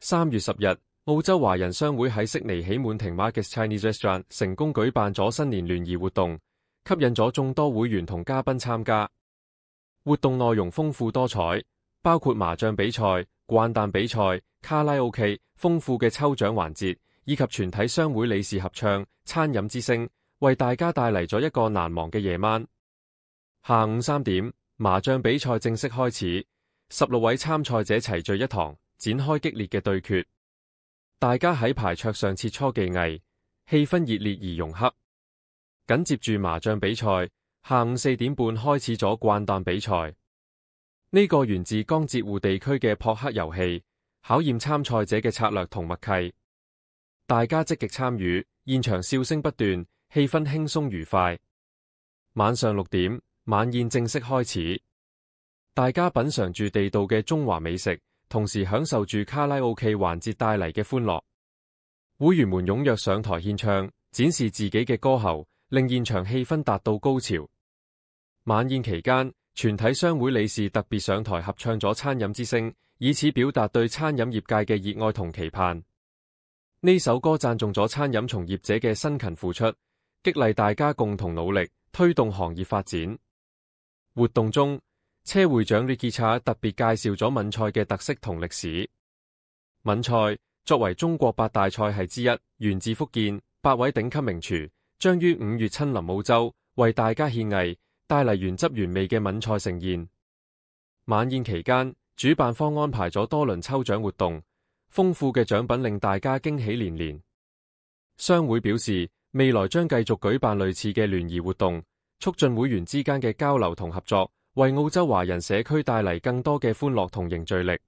3月10日，澳洲華人商會喺悉尼喜滿庭 Marcus Chinese Restaurant 成功舉辦咗新年聯誼活動，吸引咗眾多會員同嘉賓參加。活動內容豐富多彩，包括麻將比賽、掼蛋比賽、卡拉 OK、豐富嘅抽獎環節，以及全體商會理事合唱、餐飲之聲，為大家帶嚟咗一個難忘嘅夜晚。下午3點，麻將比賽正式開始，16位參賽者齊聚一堂，展開激烈嘅對決。大家喺牌桌上切磋技藝，氣氛熱烈而融洽。緊接住麻將比賽，下午4點半開始咗掼蛋比賽。呢個源自江浙滬地區嘅撲克遊戲，考驗參賽者嘅策略同默契。大家積極參與，現場笑聲不斷，氣氛輕鬆愉快。晚上6點，晚宴正式開始。大家品嘗住地道嘅中華美食，同時享受住卡拉 OK 環節帶嚟嘅歡樂。會員們踴躍上台獻唱，展示自己嘅歌喉，令現場氣氛達到高潮。晚宴期間，全體商會理事特別上台合唱咗餐飲之聲，以此表達對餐飲業界嘅熱愛同期盼。呢首歌讚頌咗餐飲從業者嘅辛勤付出，激勵大家共同努力，推動行業發展。活動中，車會長 Ricky Cha 特別介紹咗閩菜嘅特色同歷史。閩菜作為中國8大菜系之一，源自福建，8位頂級名廚將於5月親臨澳洲，為大家獻藝，帶嚟原汁原味嘅閩菜盛宴。晚宴期間，主辦方安排咗多輪抽獎活動，豐富嘅獎品令大家驚喜連連。商會表示，未來將繼續舉辦類似嘅聯誼活動，促進會員之間嘅交流同合作，為澳洲華人社區帶嚟更多嘅歡樂同凝聚力。